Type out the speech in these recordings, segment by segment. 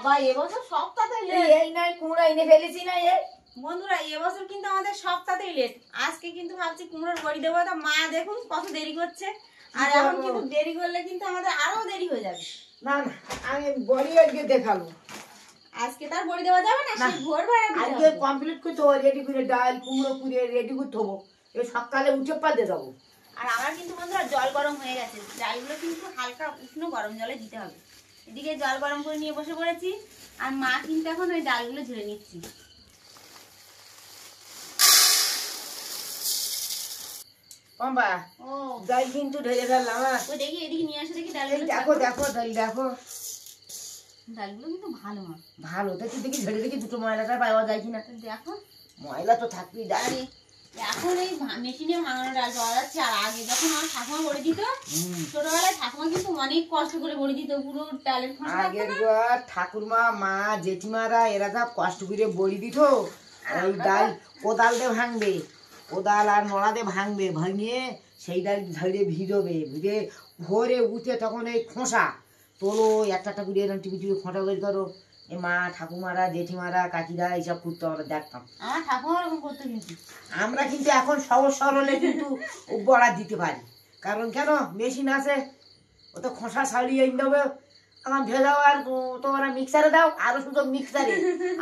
বাবা এবছর সপ্তাহতে এই নয় কুমড়ো এনে ফেলেছি না এই বন্ধুরা এবছর কিন্তু আমাদের সপ্তাহতেই লেট। আজকে কিন্তু ভাবছি কুমড়োর বড়ি দেবো, তো মা দেখুন কত দেরি করছে। আর এখন কিন্তু দেরি করলে কিন্তু আমাদের আরো দেরি হয়ে যাবে। না না আমি বড়ি আজকে দেখাবো। আজকে তার বড়ি দেওয়া যাবে না, সেই ভোর বেলা আজকে কমপ্লিট করতে হবে, রেডি করে ডাল কুমড়ো পুড়ে রেডি করতে হবো। এই সকালে উঠে পাতে দেবো। আর আমার কিন্তু বন্ধুরা জল গরম হয়ে গেছে, ডালগুলো কিন্তু হালকা উষ্ণ গরম জলে দিতে হবে। এদিকে জল গরম করে নিয়ে বসে পড়েছি, আর মা কিন্তু এখন ওই ডালগুলো ঝেড়ে নিচ্ছি। বাবা ও ডাল কিন্তু ঢেলে ফেললাম। ওই দেখি এদিকে নিয়ে আসে, দেখি ডালগুলো। দেখো দেখো ডাল দেখো, ডালগুলো কিন্তু ভালো মা, ভালো দেখি দেখি ঝেড়ে দেখি দুটো ময়লাটা পাওয়া যায় কিনা। দেখো ময়লা তো থাকবেই ডাল। আরে এখন এই মেশিনে ভাঙানো ডাল পাওয়া যাচ্ছে। আর আগে যখন আমার ঠাকুমা বড়ি দিত, ছোটবেলায় ঠাকুমা কিন্তু অনেক কষ্ট করে বড়ি দিত, পুরো ডালের খোসা। আগের ঠাকুরমা মা জেঠিমারা এরা সব কষ্ট করে বড়ি দিত। ওই ডাল কোদাল দিয়ে ভাঙবে, কোদাল আর নড়া দিয়ে ভাঙবে, ভাঙিয়ে সেই ডাল ঝাড়ে ভিজবে, ভিজে ভোরে উঠে তখন এই খোসা তোলো একটা করে এরকম টিপি টিপি খোঁটা বের করো। এই মা ঠাকুমারা জেঠিমারা কাকিরা এইসব করতে আমরা দেখতাম। আমার ঠাকুমা এরকম করতো কিন্তু। আমরা কিন্তু এখন সহজ সরলে কিন্তু বড়া দিতে পারি, কারণ কেন মেশিন আছে, ও তো খোসা ছাড়িয়ে দেবে, আমার ভেজাও আর তোমরা মিক্সারে দাও, আরো শুধু মিক্সারে।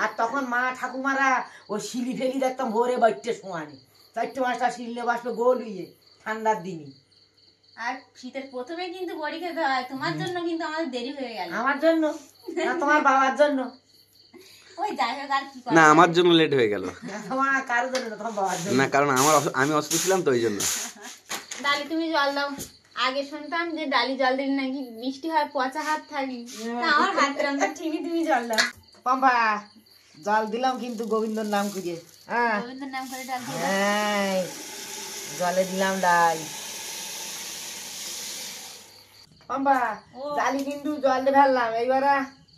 আর তখন মা ঠাকুমারা ও শিলি ফেলি দেখতাম ভোরে বাইটে সমানে, 4-5টা শিলে বাসবে গোল হইয়ে ঠান্ডার দিনে। আর শীতের প্রথমে কিন্তু বড়ি খেতে হয়, তোমার জন্য কিন্তু আমাদের দেরি হয়ে গেল। আমার জন্য না তোমার বাবার জন্য? ওই যাই হোক, আর কি করা না আমার জন্য লেট হয়ে গেল। তোমার কারোর জন্য না, তোমার বাবার জন্য। না কারণ আমি অসুস্থ ছিলাম তো ওই জন্য। ডালি তুমি জল দাও। আগে শুনতাম যে ডালি জল দিলে নাকি বৃষ্টি হয়, পচা হাত থাকি। আমার হাত রান্না ঠিকই, তুমি জল দাও। পাম্পা জল দিলাম কিন্তু গোবিন্দর নাম খুঁজে। হ্যাঁ গোবিন্দর নাম করে ডাল দিয়ে হ্যাঁ জলে দিলাম ডাল। পাম্পা জালি কিন্তু জল দিয়ে ফেললাম। এইবার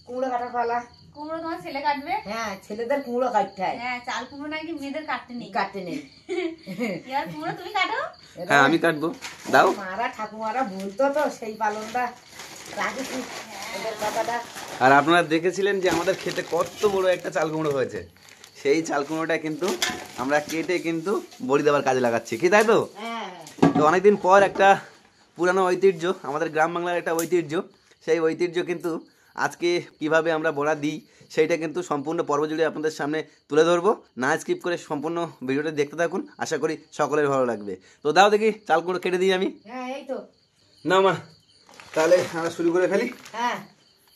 কুমড়ো কাটা ফেলা। কুমড়ো তোমার ছেলে কাটবে? হ্যাঁ ছেলেদের কুমড়ো কাটতে হয়। হ্যাঁ চাল কুমড়ো নাকি মেয়েদের কাটতে নেই। কাটতে নেই। এবার কুমড়ো তুমি কাটো। হ্যাঁ আমি কাটবো, দাও। মারা ঠাকুমারা বলতো তো সেই পালনটা রাখেছি ওদের কথাটা। আর আপনারা দেখেছিলেন যে আমাদের খেতে কত বড় একটা চাল কুমড়ো হয়েছে, সেই চাল কুমড়োটা কিন্তু আমরা কেটে কিন্তু বড়ি দেওয়ার কাজে লাগাচ্ছি, কি তাই তো? হ্যাঁ তো অনেকদিন পর একটা পুরানো ঐতিহ্য, আমাদের গ্রাম বাংলার একটা ঐতিহ্য, সেই ঐতিহ্য কিন্তু আজকে কিভাবে আমরা বড়া দিই সেইটা কিন্তু সম্পূর্ণ পর্ব জুড়ে আপনাদের সামনে তুলে ধরবো। না স্কিপ করে সম্পূর্ণ ভিডিওটা দেখতে থাকুন, আশা করি সকলের ভালো লাগবে। তো দাও দেখি চাল কুমড়ো কেটে দিই আমি। হ্যাঁ এই তো না মা, তাহলে আমরা শুরু করে ফেলি। হ্যাঁ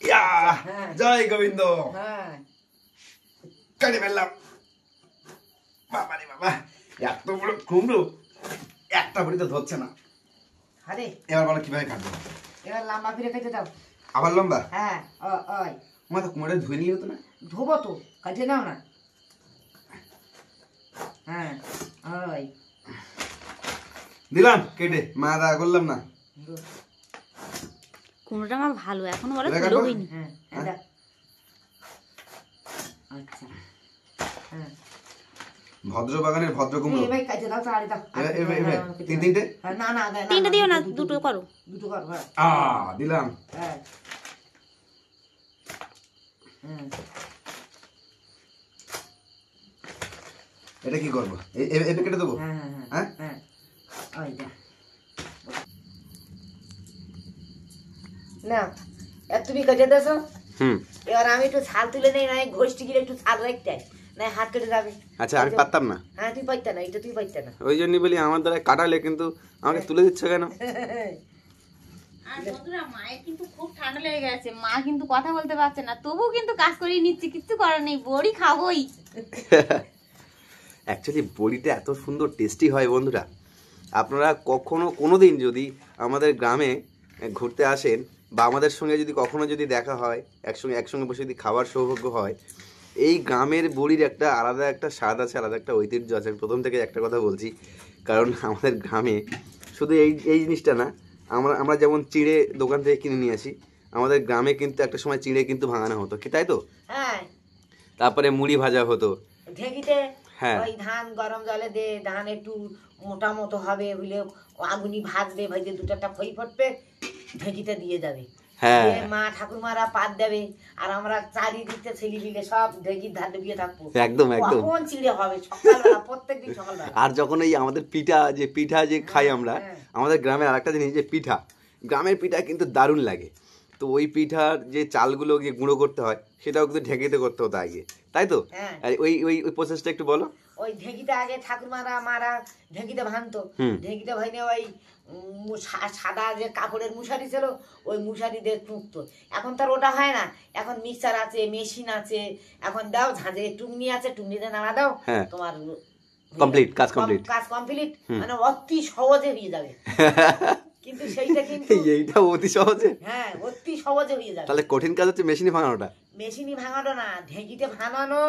ইয়া জয় গোবিন্দ। হ্যাঁ কেটে ফেললাম। বাবা রে বাবা, এত বড় কুমড়ো একটা বড়ি তো ধরছে না। আরে এবার বলো কিভাবে কাটবো? এবার লম্বা করে কেটে দাও। আবার লম্বা? হ্যাঁ ওই মা তো কুমড়োটা ধুয়ে নিয়ে হতো না? ধোবো তো, কাটে নাও না। হ্যাঁ ওই দিলাম কেটে, মা দা করলাম না। কুমড়োটা আমার ভালো, এখনো বলে এটা তুলো কাটবো? হয়নি। হ্যাঁ আচ্ছা হ্যাঁ ভদ্র বাগানের ভদ্র কুমড়ো। এবার কাটে দাও, তাড়াতাড়ি দাও। তিনটে? না না তিনটে দিও না, দুটো করো। দুটো করো। হ্যাঁ দিলাম। হ্যাঁ হুম এটা কি করবো? এটা কেটে দেবো? হ্যাঁ হ্যাঁ হ্যাঁ ওই যা না তুমি কেটে দেছো। এবার আমি একটু ছাল তুলে নেই, না ঘষটি গিয়ে একটু ছাল রাখতে না হাত কেটে যাবে। আচ্ছা আমি পারতাম না। হ্যাঁ তুই পাইতা না, এটা তুই পাইতা না। ওই জন্যই বলি আমার দ্বারা কাটালে, কিন্তু আমাকে তুলে দিচ্ছ কেন? আর বন্ধুরা মায়ের কিন্তু খুব ঠান্ডা লেগে গেছে, মা কিন্তু কথা বলতে পারছে না, তবুও কিন্তু কাজ করিয়ে নিচ্ছে, কিচ্ছু করার নেই, বড়ি খাবোই। অ্যাকচুয়ালি বড়িটা এত সুন্দর টেস্টি হয় বন্ধুরা, আপনারা কোনোদিন যদি আমাদের গ্রামে ঘুরতে আসেন বা আমাদের সঙ্গে যদি কখনো যদি দেখা হয়, একসঙ্গে বসে যদি খাবার সৌভাগ্য হয়, এই গ্রামের বড়ির একটা আলাদা একটা স্বাদ আছে, আলাদা একটা ঐতিহ্য আছে। আমি প্রথম থেকে একটা কথা বলছি, কারণ আমাদের গ্রামে শুধু এই জিনিসটা না, আমরা যেমন চিড়ে দোকান থেকে কিনে নিয়ে আসি, আমাদের গ্রামে কিন্তু একটা সময় চিড়ে কিন্তু ভাঙানো হতো, কি তাই তো? হ্যাঁ তারপরে মুড়ি ভাজা হতো ঢেকিতে। হ্যাঁ ওই ধান গরম জলে দে, ধান একটু মোটা মতো হবে, বুঝলে আগুনি ভাজবে, ভাজে দুটো একটা খই ফুটবে, ঢেকিতে দিয়ে যাবে, হ্যাঁ। যে মা ঠাকুরমারা পাত দেবে আর আমরা চারিদিকে ছেলে মিলে সব ঢেকির ধার ডুবিয়ে থাকবো। একদম একদম। কখন চিড়ে হবে সকালবেলা, প্রত্যেকদিন সকালবেলা। আর যখন এই আমাদের পিঠা যে খাই আমরা, হ্যাঁ। আমাদের গ্রামের আরেকটা জিনিস যে পিঠা, গ্রামের পিঠা কিন্তু দারুণ লাগে। তো ওই পিঠার যে চালগুলো গিয়ে গুঁড়ো করতে হয় সেটাও কিন্তু ঢেকিতে করতে হতো আগে, তাই তো? হ্যাঁ। আর ওই ওই ওই প্রসেসটা একটু বলো। ওই ঢেকিতে আগে ঠাকুরমারা মারা ঢেকিতে ভাঙতো, ঢেকিতে ভাঙে ওই সাদা যে কাপড়ের মশারি ছিল ওই মশারি দিয়ে টুকতো। এখন তার ওটা হয় না, এখন মিক্সার আছে, মেশিন আছে, এখন দাও ঝাঁঝে টুকনি আছে, টুকনিতে নাড়া দাও, হ্যাঁ। তোমার কমপ্লিট, কাজ কমপ্লিট। কাজ কমপ্লিট, মানে অতি সহজে হয়ে যাবে। কিন্তু সেইটা কিন্তু এইটা অতি সহজে, হ্যাঁ অতি সহজে হয়ে যাবে। তাহলে কঠিন কাজ হচ্ছে মেশিনে ভাঙানোটা। মেশিনই ভাঙানো না, ঢেকিতে ভাঙানো,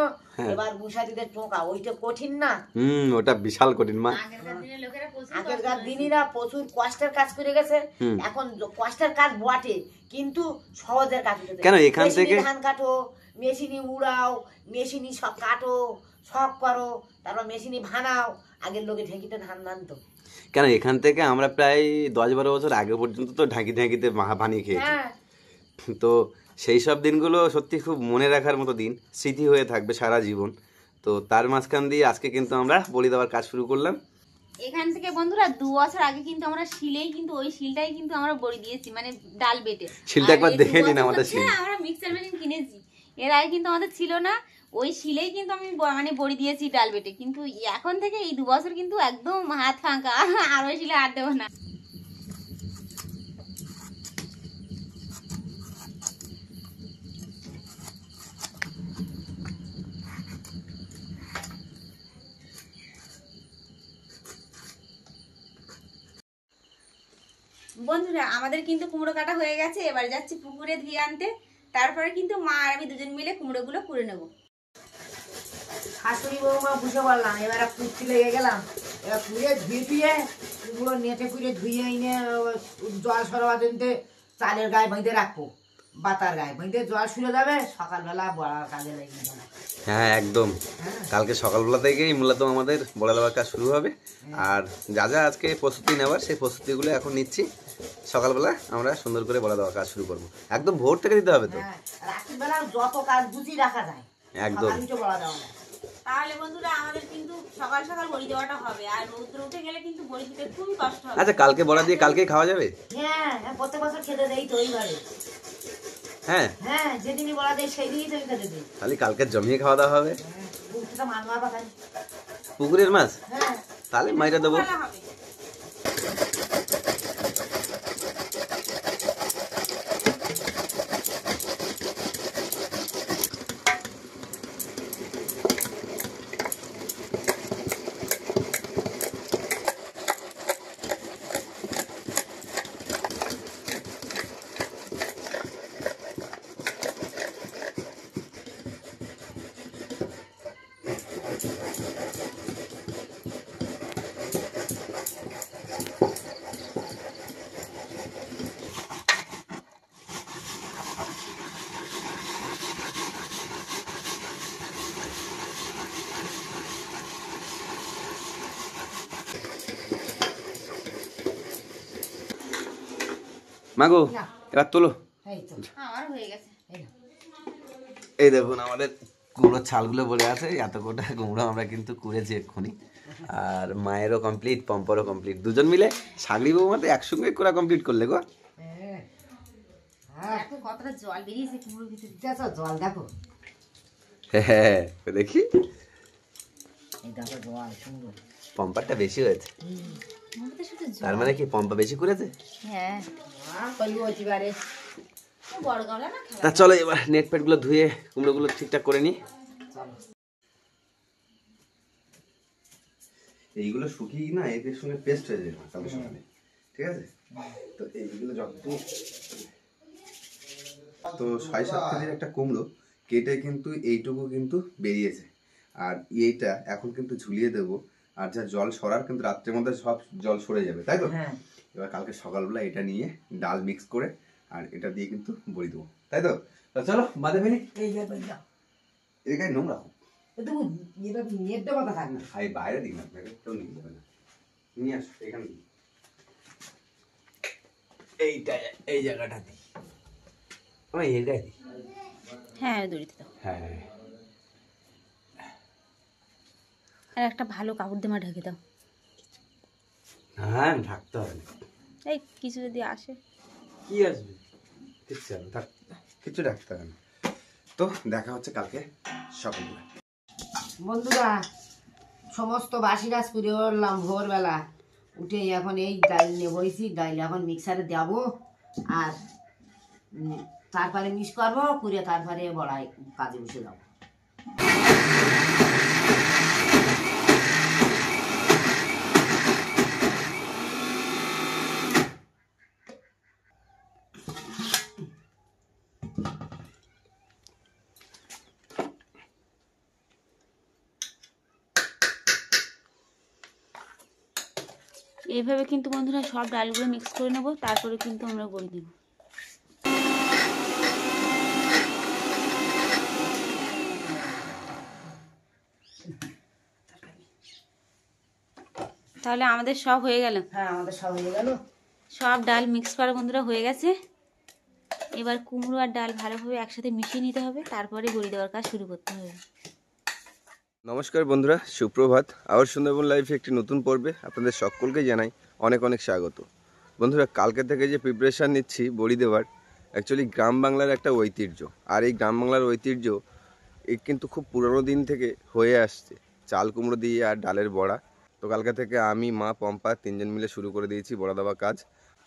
এবার মশারিতে টোকা, ওইটা কঠিন না? ওটা বিশাল কঠিন মা। আগেরকার দিনীরা প্রচুর কষ্টের কাজ করে গেছে, এখন কষ্টের কাজ বটে কিন্তু সহজের কাজ হচ্ছে। কেন এখান থেকে ধান কাটো, মেশিনি উড়াও, মেশিনি সব কাটো, সব করো, তারপর মেশিনি ভাঙাও। আগের লোকে ঢেকিতে ধান ভাঙতো। কেন এখান থেকে আমরা প্রায় 10-12 বছর আগে পর্যন্ত তো ঢাকিতে বানিয়ে খেয়েছি। তো সেই সব দিনগুলো সত্যি খুব মনে রাখার মতো দিন, স্মৃতি হয়ে থাকবে সারা জীবন। তো তার মাঝখান দিয়ে আজকে কিন্তু আমরা বলি দেওয়ার কাজ শুরু করলাম। এখান থেকে বন্ধুরা 2 বছর আগে কিন্তু আমরা শিলেই কিন্তু ওই শিলটাই কিন্তু আমরা বড়ি দিয়েছি, মানে ডাল বেটে। শিলটা একবার দেখে নিন আমাদের শিল। আমরা মিক্সার মেশিন কিনেছি, এর আগে কিন্তু আমাদের ছিল না। ওই শিলেই কিন্তু আমি মানে বড়ি দিয়েছি ডাল বেটে। কিন্তু এখন থেকে এই 2 বছর কিন্তু একদম হাত ফাঁকা, আর ওই শিলে আর দেবো না। বন্ধুরা আমাদের কিন্তু কুমড়ো কাটা হয়ে গেছে, এবার যাচ্ছি পুকুরে ধুয়ে আনতে। তারপরে কিন্তু মা আর আমি দুজন মিলে কুমড়োগুলো কুড়ে নেবো। শাশুড়ি বৌমা বুঝে বললাম, এবার কুচি লেগে গেলাম। এবার পুড়ে ধুয়ে কুমড়ো নেটে পুড়ে ধুয়ে এনে জল সরবা দিনতে চালের গায়ে বেঁধে রাখবো, বাতার গায়ে বেঁধে জল শুনে যাবে, সকালবেলা বড়ার কাজে লেগে যাবে। হ্যাঁ একদম, কালকে সকালবেলা থেকেই মূলত আমাদের বড়া দেওয়ার কাজ শুরু হবে। আর যা যা আজকে প্রস্তুতি নেওয়ার সেই প্রস্তুতিগুলো এখন নিচ্ছি। সকালবেলা আমরা সুন্দর করে বড়া দেওয়ার কাজ শুরু করবো। একদম ভোর থেকে দিতে হবে তো। রাত্রিবেলা যত কাজ গুছিয়ে রাখা যায় একদম বড়া দেওয়া যায়। তাহলে বন্ধুরা আমাদের কিন্তু সকাল সকাল বড়ি দেওয়াটা হবে, আর রৌদ্র উঠে গেলে কিন্তু বড়ি দিতে খুবই কষ্ট হবে। আচ্ছা, কালকে বড়া দিয়ে কালকেই খাওয়া যাবে? হ্যাঁ, প্রত্যেক বছর খেতে দেই তো এইবারে। হ্যাঁ হ্যাঁ, যেদিনই বড়া দেয় সেই দিনই তুমি খেতে দিই। তাহলে কালকে জমিয়ে খাওয়া দাওয়া হবে। পুকুরের মাছ? হ্যাঁ, তাহলে মাইরা দেবো। মাগো এবার তোলো। আমার হয়ে গেছে। এই দেখুন আমাদের কুমড়োর ছালগুলো বলে আছে, এত কোটা কুমড়ো আমরা কিন্তু কুড়েছি এক্ষুনি। আর মায়েরও কমপ্লিট, পম্পরও কমপ্লিট, দুজন মিলে সাগরি বৌমাতে একসঙ্গে করা কমপ্লিট করলে গো। কতটা জল বেরিয়েছে কুমড়োর ভিতরে, জল দেখো। হ্যাঁ দেখি, জল সুন্দর, পম্পারটা বেশি হয়েছে। তার মানে কি পম্পা বেশি করেছে? হ্যাঁ বড় গামলা না। তা চলো এবার নেট পেট গুলো ধুয়ে কুমড়োগুলো ঠিকঠাক করে নি। এইগুলো শুকিয়ে না এদের সঙ্গে পেস্ট হয়ে যাবে কালকে সকালে, ঠিক আছে? তো এইগুলো যত তো 6-7 কেজির একটা কুমড়ো কেটে কিন্তু এইটুকু কিন্তু বেরিয়েছে। আর এইটা এখন কিন্তু ঝুলিয়ে দেবো, আর যা জল সরার কিন্তু রাত্রের মধ্যে সব জল সরে যাবে, তাই তো? এবার কালকে সকালবেলা এটা নিয়ে ডাল মিক্স করে আর এটা দিয়ে কিন্তু বড়ি দেবো, তাই তো? চলো বাদে ফেলি। এই গায়ে নোংরা বাইরে দিন, আপনাকে কেউ নিয়ে যাবে না, নিয়ে আসো এখানে। এইটা এই জায়গাটা দিই, আমার এই গায়ে দি। হ্যাঁ দড়িতে দাও। হ্যাঁ আর একটা ভালো কাপড় দিয়ে ঢেকে দাও। হ্যাঁ ঢাকতে হবে না। এই কিছু যদি আসে। কি আসবে? কিচ্ছু হবে না, কিছু ঢাকতে হবে না। তো দেখা হচ্ছে কালকে সকালবেলা। বন্ধুরা, সমস্ত বাসি কাজ করে উঠলাম ভোরবেলা উঠে, এখন এই ডাইল নিয়ে বইছি। ডাইল এখন মিক্সারে দেবো আর তারপরে মিক্স করবো করে তারপরে বড়াই কাজে বসে যাবো। এইভাবে কিন্তু বন্ধুরা সব ডালগুলো মিক্স করে নেবো, তারপরে কিন্তু আমরা বড়ি দেবো। তাহলে আমাদের সব হয়ে গেল। হ্যাঁ, আমাদের সব হয়ে গেল। সব ডাল মিক্স করা বন্ধুরা হয়ে গেছে। এবার কুমড়ো আর ডাল ভালোভাবে একসাথে মিশিয়ে নিতে হবে, তারপরে বড়ি দেওয়ার কাজ শুরু করতে হবে। নমস্কার বন্ধুরা, সুপ্রভাত। আবার সুন্দরবন লাইফে একটি নতুন পর্বে আপনাদের সকলকে জানাই অনেক অনেক স্বাগত। বন্ধুরা, কালকে থেকে যে প্রিপারেশান নিচ্ছি বড়ি দেওয়ার, অ্যাকচুয়ালি গ্রাম বাংলার একটা ঐতিহ্য। আর এই গ্রাম বাংলার ঐতিহ্য কিন্তু খুব পুরনো দিন থেকে হয়ে আসছে, চাল কুমড়ো দিয়ে আর ডালের বড়া। তো কালকে থেকে আমি, মা, পম্পা তিনজন মিলে শুরু করে দিয়েছি বড়া দেওয়া কাজ।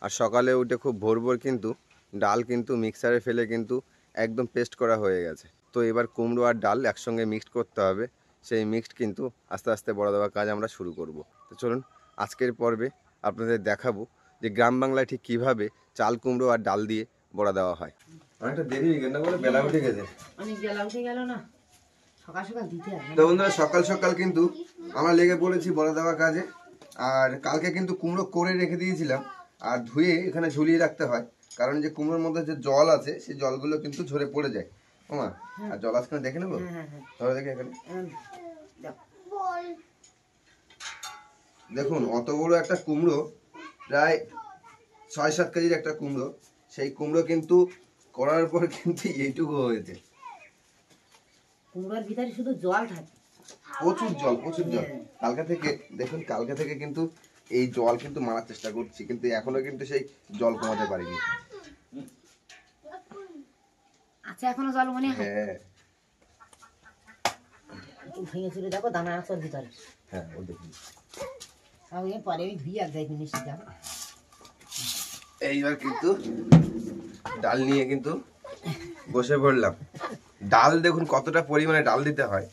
আর সকালে উঠে খুব ভোর ভোর কিন্তু ডাল কিন্তু মিক্সারে ফেলে কিন্তু একদম পেস্ট করা হয়ে গেছে। তো এবার কুমড়ো আর ডাল একসঙ্গে মিক্সড করতে হবে। সেই মিক্সড কিন্তু আস্তে আস্তে বড়া দেওয়ার কাজ আমরা শুরু করব। তো চলুন আজকের পর্বে আপনাদের দেখাবো যে গ্রাম বাংলায় ঠিক কীভাবে চাল কুমড়ো আর ডাল দিয়ে বড়া দেওয়া হয়। অনেকটা দেরি হয়ে গেল না, বলে বেলা উঠে গেছে, অনেক বেলা উঠে গেল না, সকাল সকাল দিতে হবে। তো বন্ধুরা, সকাল সকাল কিন্তু আমরা লেগে পড়েছি বড়া দেওয়া কাজে। আর কালকে কিন্তু কুমড়ো করে রেখে দিয়েছিলাম, আর ধুয়ে এখানে ঝুলিয়ে রাখতে হয়, কারণ যে কুমড়োর মধ্যে যে জল আছে সেই জলগুলো কিন্তু ঝরে পড়ে যায়। ওমা, আর জল আজকে দেখে নেবো, ধরে দেখে এখানে দেখুন, অত বড় একটা কুমড়ো, প্রায় ৬-৭ কেজির একটা কুমড়ো। সেই কুমড়ো কিন্তু করার পর কিন্তু এইটুকু হয়েছে। কুমড়োর ভিতরে শুধু জল থাকে, প্রচুর জল, প্রচুর জল। কালকে থেকে দেখুন, কালকে থেকে কিন্তু এই জল কিন্তু মারার চেষ্টা করছি, কিন্তু এখনো কিন্তু সেই জল কমাতে পারিনি। আচ্ছা, এখনো জল মনে হয়। হ্যাঁ ভেঙে চুরে দেখো দানা আছে ওর ভিতরে। হ্যাঁ, ও দেখুন। আমি পরে আমি ধুই আর যাই মিষ্টি যাবো। এইবার কিন্তু ডাল নিয়ে কিন্তু বসে পড়লাম। ডাল দেখুন কতটা পরিমাণে ডাল দিতে হয়,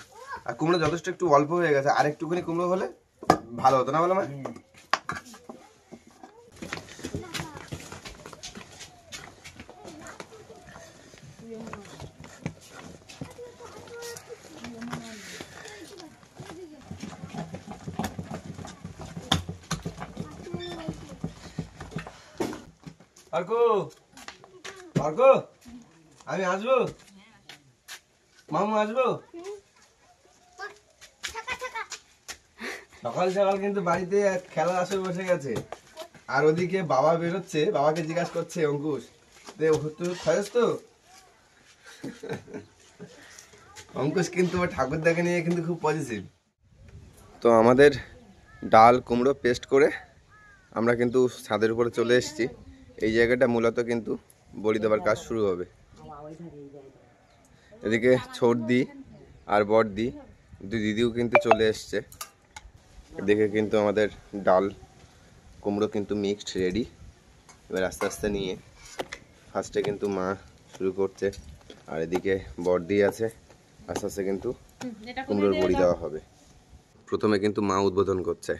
আর কুমড়ো যথেষ্ট একটু অল্প হয়ে গেছে, আর একটুখানি কুমড়ো হলে ভালো হতো না, বলো মা? অর্ক, অর্ক, আমি আসবো, মামু আসবো। সকাল সকাল কিন্তু বাড়িতে খেলার আসরে বসে গেছে, আর ওদিকে বাবা বেরোচ্ছে, বাবাকে জিজ্ঞাসা করছে অঙ্কুশ, তুই খাস তো? অঙ্কুশ কিন্তু ঠাকুর দেখে নিয়ে কিন্তু খুব পজিটিভ। তো আমাদের ডাল কুমড়ো পেস্ট করে আমরা কিন্তু ছাদের উপরে চলে এসেছি। এই জায়গাটা মূলত কিন্তু বড়ি দেওয়ার কাজ শুরু হবে। এদিকে ছোটদি আর বড়দি দুই দিদিও কিন্তু চলে এসছে। এদিকে কিন্তু আমাদের ডাল কুমড়ো কিন্তু মিক্সড রেডি। এবার আস্তে আস্তে নিয়ে ফার্স্টে কিন্তু মা শুরু করছে, আর এদিকে বড়দি আছে। আস্তে আস্তে কিন্তু কুমড়োর বড়ি দেওয়া হবে। প্রথমে কিন্তু মা উদ্বোধন করছে।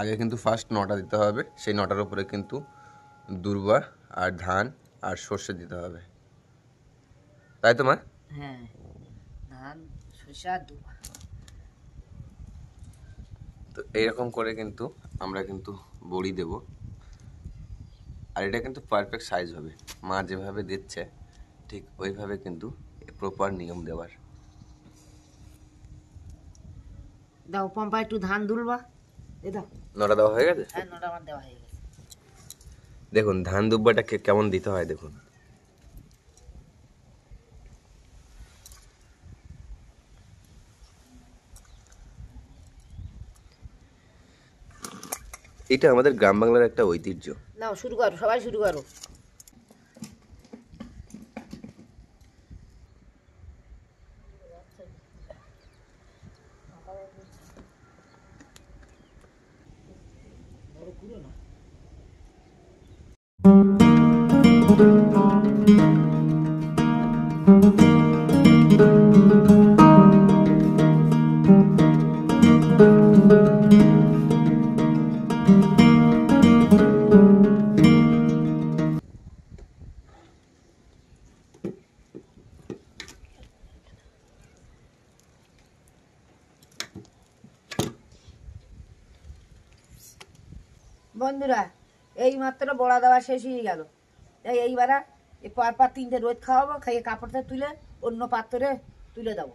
আগে কিন্তু ফার্স্ট নটা দিতে হবে, সেই নটার উপরে কিন্তু দুর্বা আর ধান আর সর্ষে দিতে হবে, তাই তো মা? হ্যাঁ, ধান, সরষে আর দুর্বা। তো এইরকম করে কিন্তু আমরা কিন্তু বড়ি দেব, আর এটা কিন্তু পারফেক্ট সাইজ হবে। মা যেভাবে দিচ্ছে ঠিক ওইভাবে কিন্তু প্রপার নিয়ম দেওয়ার। দাও পম্পা একটু ধান দুলবা, এ দাও। নটা দেওয়া হয়ে গেছে? হ্যাঁ, নটা আমার দেওয়া হয়ে গেছে। দেখুন ধান দুব্বাটা কেমন দিতে হয় দেখুন। এটা আমাদের গ্রাম বাংলার একটা ঐতিহ্য। নাও শুরু করো, সবাই শুরু করো। বন্ধুরা এই মাত্র বড়া দেওয়া শেষ হয়ে গেল। এইবারে পরপর 3টে রোদ খাওয়াবো, খাইয়ে কাপড়টা তুলে অন্য পাত্রে তুলে দেবো।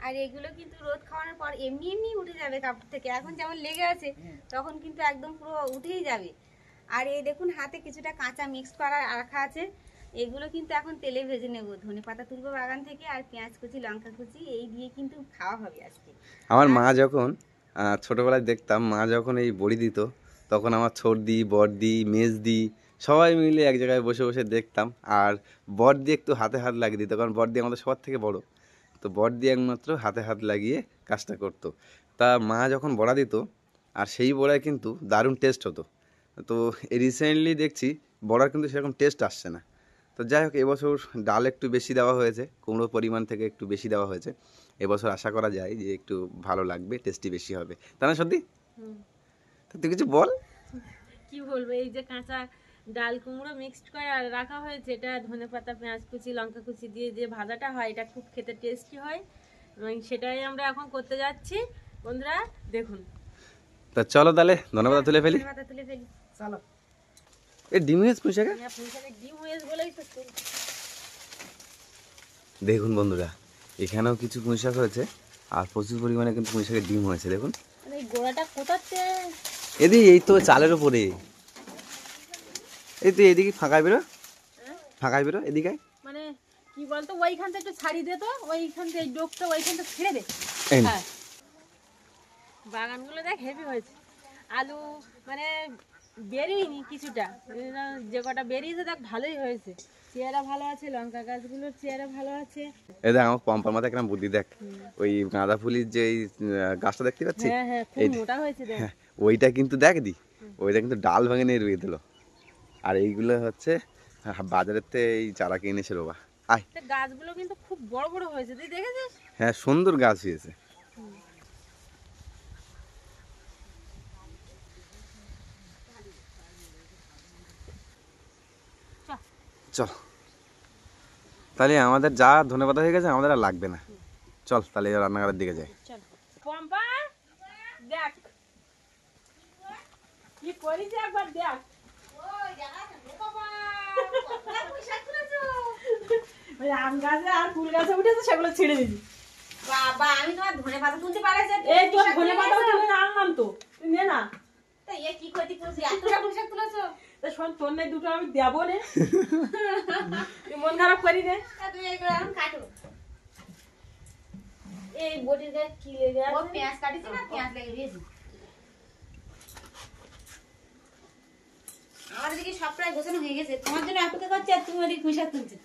আর এগুলো কিন্তু রোদ খাওয়ানোর পর এমনি এমনি উঠে যাবে কাপড় থেকে, এখন যেমন লেগে আছে তখন কিন্তু একদম পুরো উঠেই যাবে। আর এই দেখুন হাতে কিছুটা কাঁচা মিক্স করা রাখা আছে, এগুলো কিন্তু এখন তেলে ভেজে নেব। ধনেপাতা তুলবো বাগান থেকে, আর পেঁয়াজ কুচি লঙ্কা কুচি এই দিয়ে কিন্তু খাওয়া হবে আজকে। আমার মা যখন ছোটবেলায় দেখতাম, মা যখন এই বড়ি দিত তখন আমার ছোটদি বড়দি মেজদি সবাই মিলে এক জায়গায় বসে বসে দেখতাম। আর বড়দি একটু হাতে হাত লাগিয়ে দিত, কারণ বড়দি আমাদের সবার থেকে বড়, তো বড়দি একমাত্র হাতে হাত লাগিয়ে কাজটা করতো। তা মা যখন বড়া দিত, আর সেই বড়ায় কিন্তু দারুণ টেস্ট হতো। তো রিসেন্টলি দেখছি বড়ার কিন্তু সেরকম টেস্ট আসছে না। তো যাই হোক, এবছর ডাল একটু বেশি দেওয়া হয়েছে, কুমড়োর পরিমাণ থেকে একটু বেশি দেওয়া হয়েছে। এবছর আশা করা যায় যে একটু ভালো লাগবে, টেস্টি বেশি হবে, তা না সত্যি? তো তুই কিছু বল। কি বলবো, এই যে কাঁচা ডাল কুমড়ো মিক্সড করে আর রাখা হয়েছে, এটা ধনেপাতা পেঁয়াজ কুচি লঙ্কা কুচি দিয়ে যে ভাজাটা হয়, এটা খুব খেতে টেস্টি হয় এবং সেটাই আমরা এখন করতে যাচ্ছি। বন্ধুরা দেখুন, তা চলো তাহলে ধন্যবাদ তুলে ফেলি। ধনেপাতা তুলে ফেলি, চলো। এই ডিম হয়েছে পুঁইশাকে, পুঁইশাকের ডিম হয়েছে বলেই তো তুলছি। দেখুন বন্ধুরা, এখানেও কিছু পুঁইশাক হয়েছে আর প্রচুর পরিমাণে কিন্তু পুঁইশাকের ডিম হয়েছে। দেখুন মানে এই গোড়াটা কোথাচ্ছে? এই তো চালের উপরে, এই তো এদিকে ফাঁকায় বেরো, ফাঁকায় বেরো এদিকে। মানে কি বলতো, ওইখানটা একটু ছাড়ি দে তো, ওইখান থেকে এই ডোকটা ওইখানটা ছেড়ে দে। এই নে। হ্যাঁ, বাগানগুলো দেখ হেভি হয়েছে। আলু মানে বেরিয়েনি কিছুটা, যে কটা বেরিয়েছে দেখ ভালোই হয়েছে। চেহারা ভালো আছে, লঙ্কা গাছগুলোর চেহারা ভালো আছে। এই দেখ আমার পম্পার মাথায় কেমন বুদ্ধি, দেখ ওই গাঁদা ফুলির যে এই গাছটা দেখতে পাচ্ছি, হ্যাঁ হ্যাঁ, খুব মোটা হয়েছে দেখ। হ্যাঁ, ওইটা কিন্তু দেখ দি, ওইটা কিন্তু ডাল ভেঙে নিয়ে রুয়ে দিল। আর এইগুলো হচ্ছে বাজারের থেকে এই চারা কিনে এনেছিল বা। আয়, তা গাছগুলো কিন্তু খুব বড় বড় হয়েছে, তুই দেখেছিস? হ্যাঁ সুন্দর গাছ হয়েছে। চল তাহলে, আমাদের যা ধনেপাতা হয়ে গেছে আমাদের আর লাগবে না। চল তাহলে রান্নাঘরের দিকে যাই। চল পম্পা, দেখ কি করিস একবার দেখ। ওই আম গাছে আর ফুল গাছে উঠেছে, সেগুলো ছেড়ে দিবি। বাবা আমি তোমার ধনেপাতা তুলতে পারে যে এই তোর ধনেপাতা তুলে আনলাম তো, তুই নে না। তা এ কি ক্ষতি করছিস, এতটা পুঁইশাক তুলেছো? তা শোন, তোর নেই দুটো আমি দেবো নে, তুই মন খারাপ করি নে। তা তুমি এগুলো এখন কাটো। এই বটির গায়ে কি লেগে ও আছে? পেঁয়াজ কাটিছি না, পেঁয়াজ লেগে দিয়েছি। আমার দিকে সব প্রায় গোছানো হয়ে গেছে, তোমার জন্য অপেক্ষা করছি আর তুমি ওদিকে পুঁইশাক তুলছো।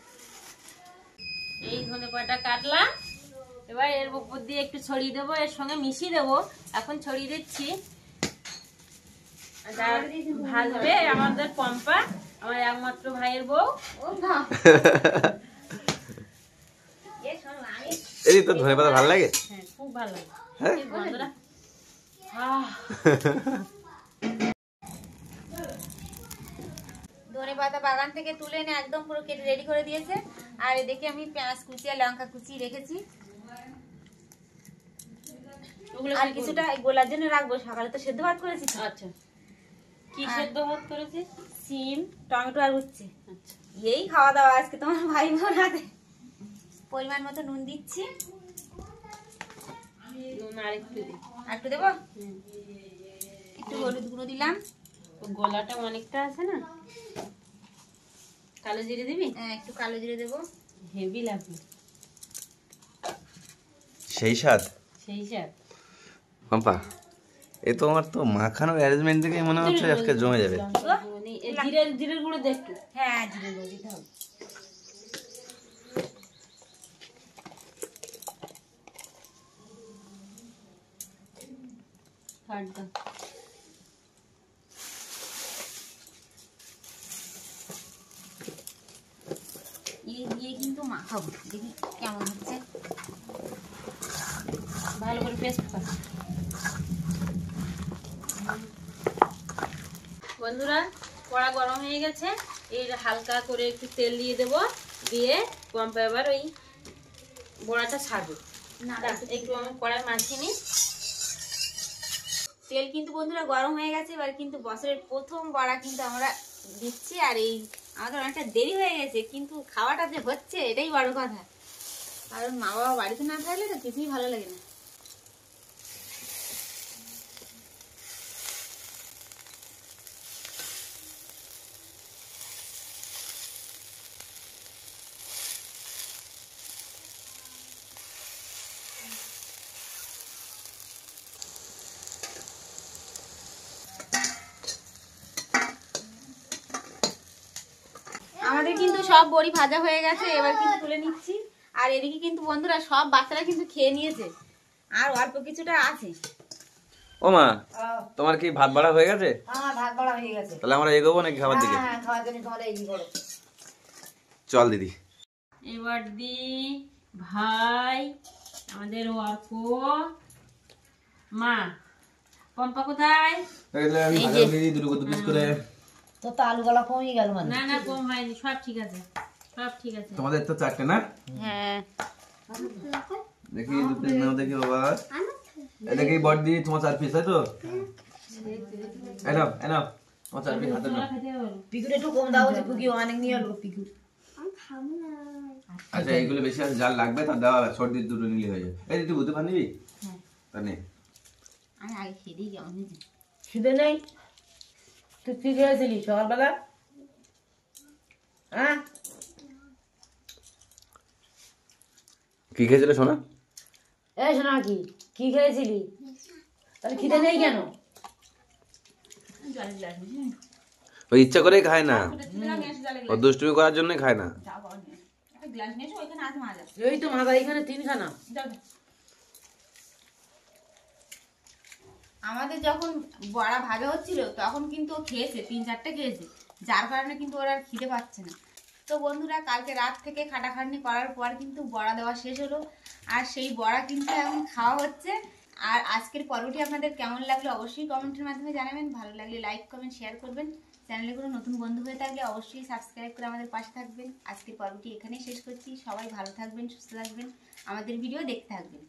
এই ধনেপাতা কাটলাম, এবার এর উপর দিয়ে একটু ছড়িয়ে দেবো, এর সঙ্গে মিশিয়ে দেবো। এখন ছড়িয়ে দিচ্ছি। আর ভাজবে আমাদের পম্পা, আমার একমাত্র ভাইয়ের বউ। ও মা এ শোনো আমি এই তো ধনেপাতা ভালো লাগে। হ্যাঁ, খুব ভালো লাগে। হ্যাঁ? এই বন্ধুরা, ধনেপাতা বাগান থেকে তুলে এনে একদম পুরো কেটে রেডি করে দিয়েছে। আর এদিকে আমি পেঁয়াজ কুচি আর লঙ্কা কুচি রেখেছি, ওগুলো আর কিছুটা গোলার জন্য রাখবো। সকালে তো সেদ্ধ ভাত করেছি। আচ্ছা, কি সেদ্ধ ভাত করেছিস? সিম টমেটো আর উচ্ছে, আচ্ছা, এই খাওয়া দাওয়া আজকে তোমার ভাই বোন হাতে। পরিমাণ মতো নুন দিচ্ছি, নুন আর একটু দিই। আর একটু দেবো, একটু হলুদ গুঁড়ো দিলাম। গলাটা অনেকটা আছে না, কালো জিরে দিবি? হ্যাঁ, একটু কালো জিরে দেবো। হেভি লাগবে সেই স্বাদ। সেই স্বাদ। বাবা, এ তো আমার তো মাখানোর অ্যারেঞ্জমেন্ট থেকে মনে হচ্ছে আজকে জমে যাবে। জিরের গুঁড়ো দে একটু। হ্যাঁ, জিরে গুঁড়ো দিতে হবে। কাট দাও। দিয়ে কিন্তু মাখাবো, দেখি কেমন হচ্ছে। ভালো করে পেস্ট কর। বন্ধুরা, কড়া গরম হয়ে গেছে, এই হালকা করে একটু তেল দিয়ে দেবো, দিয়ে পম্পা এবার ওই বড়াটা ছাড়বো। না, একটু আমি কড়াই মাখিয়ে নিই। তেল কিন্তু বন্ধুরা গরম হয়ে গেছে। এবার কিন্তু বছরের প্রথম বড়া কিন্তু আমরা দিচ্ছি। আর এই আমাদের অনেকটা দেরি হয়ে গেছে, কিন্তু খাওয়াটা যে হচ্ছে এটাই বড় কথা। কারণ মা বাবা বাড়িতে না থাকলে তো কিছুই ভালো লাগে না। আমাদের কিন্তু সব বড়ি ভাজা হয়ে গেছে, এবার কিন্তু তুলে নিচ্ছি। আর এদিকে কিন্তু বন্ধুরা সব বাচ্চারা কিন্তু খেয়ে নিয়েছে, আর অল্প কিছুটা আছে। ও মা, তোমার কি ভাত বাড়া হয়ে গেছে? আমার ভাত বাড়া হয়ে গেছে। তাহলে আমরা এগোবো নাকি খাবার দিকে? হ্যাঁ, খাওয়ার জন্য তোমরা এগিয়ে পড়ো। চল দিদি। এবার দি ভাই, আমাদের অর্ক, মা, পম্পা কোথায়? তো তো আলুগুলা কমে গেল মানে। না না, কম হয়নি, সব ঠিক আছে, সব ঠিক আছে। তোমাদের তো 4টে না? হ্যাঁ, দেখি দু পিস নাও, দেখি বাবা। এই দেখি বড়দি, তোমার 4 পিস তাই তো? এনাও এনাও, তোমার 4 পিস হাতে নাও। পিকুটা একটু কম দাও, যে পিকু অনেক নিয়ে এলো পিকু। আচ্ছা, এইগুলো বেশি আছে, যার লাগবে তার দেওয়া হবে, সর্দি দুটো নিলে হয়ে যাবে। এই তুই বুঝতে পারবি? হ্যাঁ। তা নে। আমি আগে খেয়ে দিই কেমন হয়েছে। খিদে নেই? তুই কি খেয়েছিলি সকালবেলা? হ্যাঁ, কি খেয়েছিল সোনা? এই শোনা, কি কি খেয়েছিলি? তাহলে খিদে নেই কেন? জলের গ্লাস নিয়ে ওই ইচ্ছা করেই খায় না, জলের ও দুষ্টুমি করার জন্য খায় না। গ্লাস নিয়ে এসে ওইখানে আছে মাজা। এই তো মাথা এখানে 3খানা। যাও। আমাদের যখন বড়া ভাজা হচ্ছিল তখন কিন্তু ও খেয়েছে, 3-4টে খেয়েছে, যার কারণে কিন্তু ওরা আর খিদে পাচ্ছে না। তো বন্ধুরা, কালকে রাত থেকে খাটাখাটনি করার পর কিন্তু বড়া দেওয়া শেষ হলো, আর সেই বড়া কিন্তু এখন খাওয়া হচ্ছে। আর আজকের পর্বটি আপনাদের কেমন লাগলো অবশ্যই কমেন্টের মাধ্যমে জানাবেন। ভালো লাগলে লাইক কমেন্ট শেয়ার করবেন। চ্যানেলে কোনো নতুন বন্ধু হয়ে থাকলে অবশ্যই সাবস্ক্রাইব করে আমাদের পাশে থাকবেন। আজকের পর্বটি এখানেই শেষ করছি। সবাই ভালো থাকবেন, সুস্থ থাকবেন, আমাদের ভিডিও দেখতে থাকবেন।